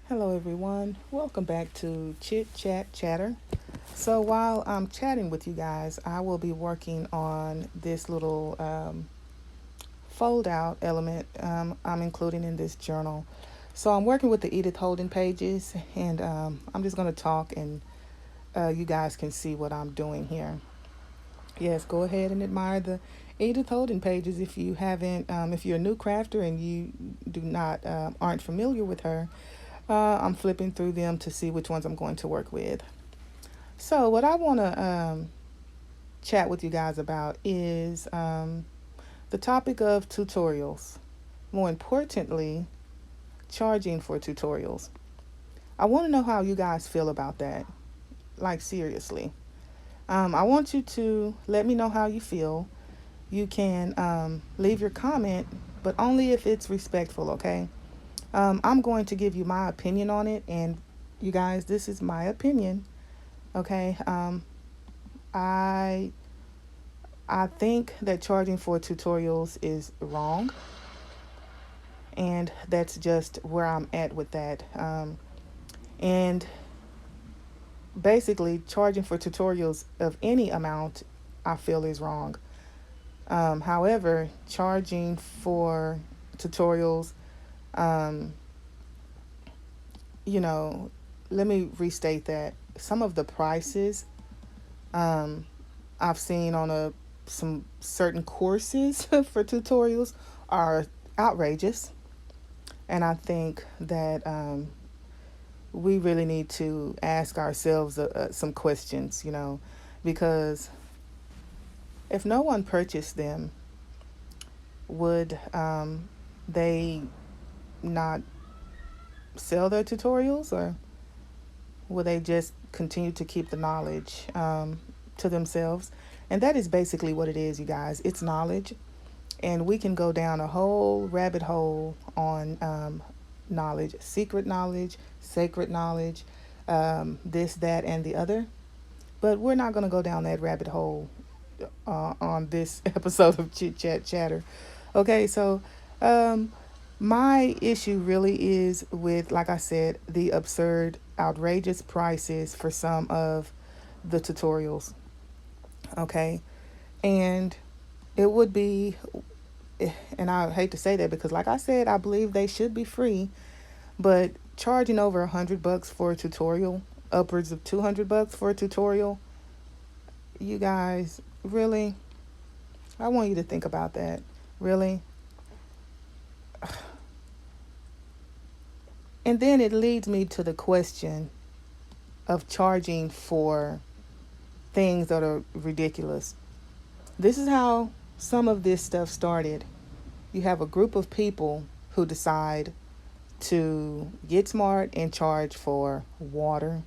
Hello, everyone. Welcome back to Chit Chat Chatter. So, while I'm chatting with you guys, I will be working on this little fold out element I'm including in this journal. So, I'm working with the Edith Holden pages, and I'm just going to talk, and you guys can see what I'm doing here. Yes, go ahead and admire the Edith Holden pages if you haven't, if you're a new crafter and you do not aren't familiar with her. I'm flipping through them to see which ones I'm going to work with. So, what I want to chat with you guys about is the topic of tutorials. More importantly, charging for tutorials. I want to know how you guys feel about that. Like, seriously. I want you to let me know how you feel. You can leave your comment, but only if it's respectful, okay? I'm going to give you my opinion on it, and you guys, this is my opinion, okay? I I think that charging for tutorials is wrong, and that's just where I'm at with that. And basically, charging for tutorials of any amount, I feel is wrong. However, charging for tutorials, um, you know, let me restate that some of the prices um, I've seen on a some certain courses for tutorials are outrageous, and I think that we really need to ask ourselves some questions, because if no one purchased them, would they not sell their tutorials, or will they just continue to keep the knowledge to themselves? And that is basically what it is, you guys. It's knowledge. And we can go down a whole rabbit hole on knowledge, secret knowledge, sacred knowledge, this, that, and the other. But we're not going to go down that rabbit hole on this episode of Chit Chat Chatter. Okay, so um, my issue really is with, like I said, the absurd, outrageous prices for some of the tutorials. Okay, and it would be, and I hate to say that because, like I said, I believe they should be free, but charging over $100 for a tutorial, upwards of $200 for a tutorial, you guys, really, I want you to think about that. Really. And then it leads me to the question of charging for things that are ridiculous. This is how some of this stuff started. You have a group of people who decide to get smart and charge for water,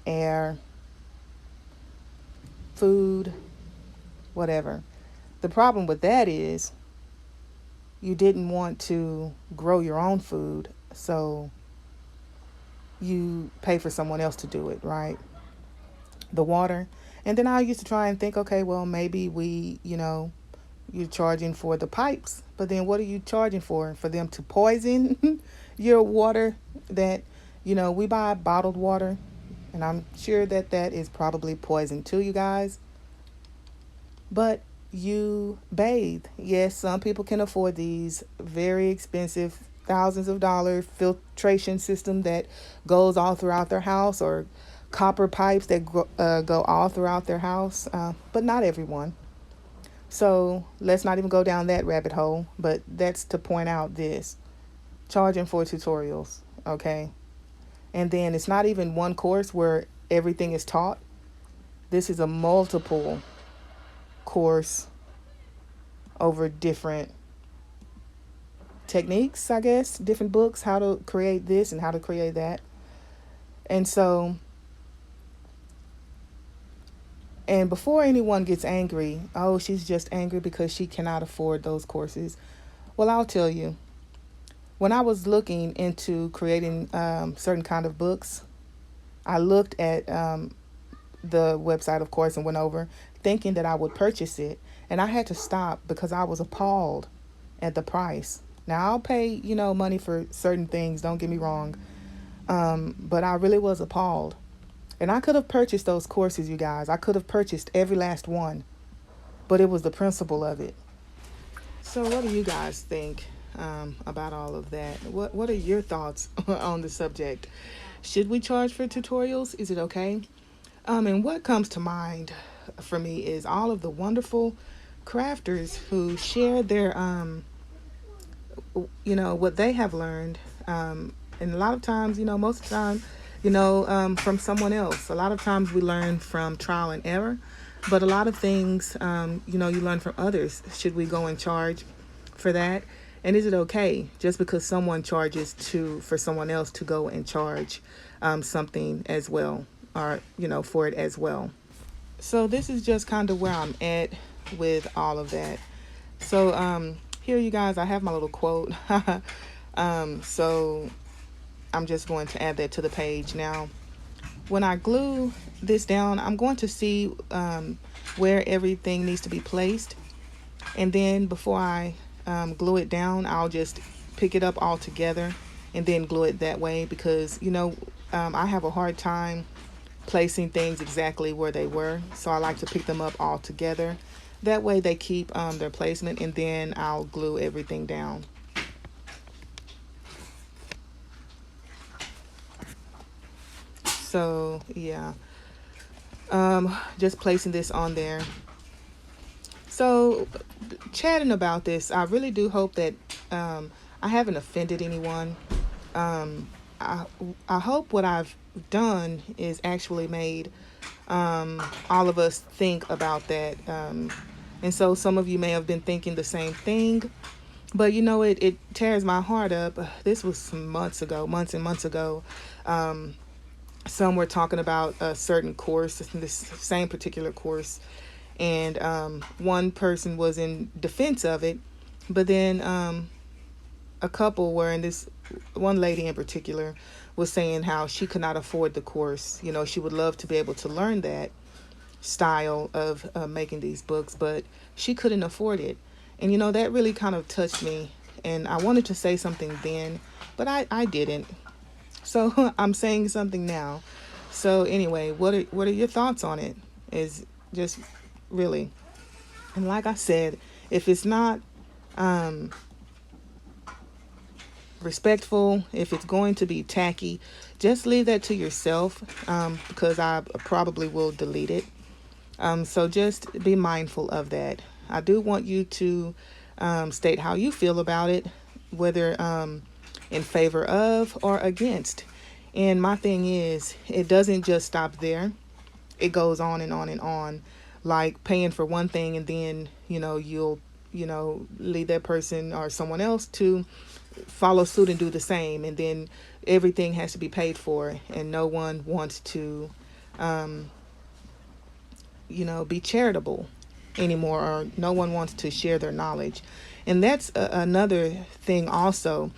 air, food, whatever. The problem with that is you didn't want to grow your own food, so you pay for someone else to do it, right? The water. And then I used to try and think, okay, well, maybe you're charging for the pipes, but then what are you charging for? For them to poison your water that, we buy bottled water, and I'm sure that that is probably poison to you guys. But you bathe. Yes, some people can afford these very expensive thousands of dollar filtration system that goes all throughout their house, or copper pipes that go all throughout their house, but not everyone. So let's not even go down that rabbit hole, but that's to point out this charging for tutorials, okay? And then it's not even one course where everything is taught. This is a multiple course over different techniques, I guess, different books, how to create this and how to create that. And so, and before anyone gets angry, oh, she's just angry because she cannot afford those courses. Well, I'll tell you, when I was looking into creating certain kind of books, I looked at the website, of course, and went over thinking that I would purchase it. And I had to stop because I was appalled at the price. Now I'll pay, money for certain things, don't get me wrong. But I really was appalled. And I could have purchased those courses, you guys. I could have purchased every last one, but it was the principle of it. So, what do you guys think about all of that? What are your thoughts on the subject? Should we charge for tutorials? Is it okay? And what comes to mind for me is all of the wonderful crafters who share their, what they have learned. And a lot of times, most of the time, from someone else. A lot of times we learn from trial and error, but a lot of things, you learn from others. Should we go and charge for that? And is it okay just because someone charges for someone else to go and charge something as well, or for it as well? So this is just kind of where I'm at with all of that. So here, you guys, I have my little quote. So I'm just going to add that to the page now. When I glue this down, I'm going to see where everything needs to be placed. And then before I glue it down, I'll just pick it up all together and then glue it that way because, I have a hard time placing things exactly where they were. So I like to pick them up all together. That way they keep their placement, and then I'll glue everything down. So yeah, just placing this on there. So chatting about this, I really do hope that I haven't offended anyone. Um, I hope what I've done is actually made all of us think about that. And so some of you may have been thinking the same thing, but it tears my heart up. This was some months ago, months and months ago. Some were talking about a certain course, this same particular course, and one person was in defense of it, but then a couple were in this. One lady in particular was saying how she could not afford the course. She would love to be able to learn that style of making these books, but she couldn't afford it. And that really kind of touched me, and I wanted to say something then, but I didn't. So I'm saying something now. So anyway, what are your thoughts on it? Is just really, and like I said, if it's not respectful, if it's going to be tacky, just leave that to yourself, because I probably will delete it. So just be mindful of that. I do want you to state how you feel about it, whether in favor of or against. And my thing is, it doesn't just stop there. It goes on and on and on, like paying for one thing, and then you'll lead that person or someone else to follow suit and do the same, and then everything has to be paid for, and no one wants to be charitable anymore, or no one wants to share their knowledge. And that's another thing also.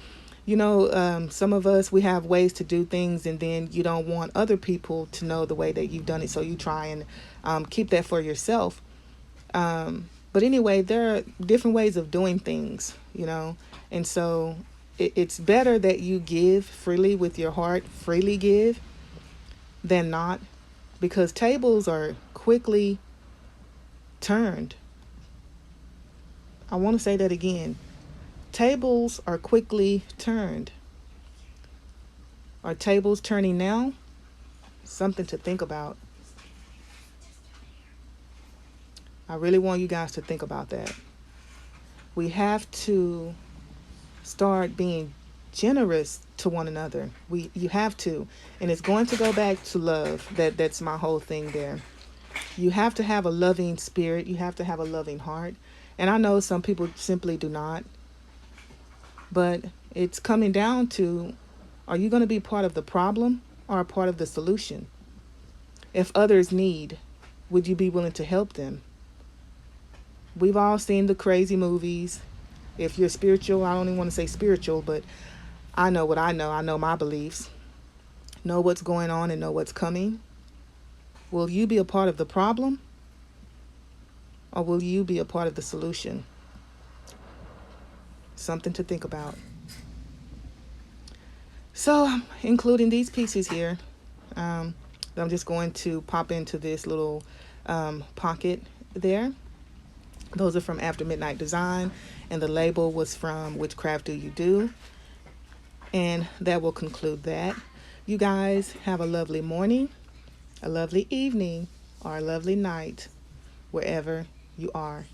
Some of us, we have ways to do things, and then you don't want other people to know the way that you've done it, so you try and keep that for yourself. But anyway, there are different ways of doing things, and so it's better that you give freely with your heart, freely give, than not, because tables are quickly turned. I want to say that again. Tables are quickly turned. Are tables turning now? Something to think about. I really want you guys to think about that. We have to start being generous to one another. You have to. And it's going to go back to love. That's my whole thing there. You have to have a loving spirit. You have to have a loving heart. And I know some people simply do not. But it's coming down to, are you going to be part of the problem or a part of the solution? If others need, would you be willing to help them? We've all seen the crazy movies. If you're spiritual, I don't even want to say spiritual, but I know what I know. I know my beliefs. Know what's going on and know what's coming. Will you be a part of the problem, or will you be a part of the solution? Something to think about. So I'm including these pieces here. Um, I'm just going to pop into this little pocket there. Those are from After Midnight Design, and the label was from Which Craft Do You Do? And that will conclude that. You guys have a lovely morning, a lovely evening, or a lovely night, wherever you are.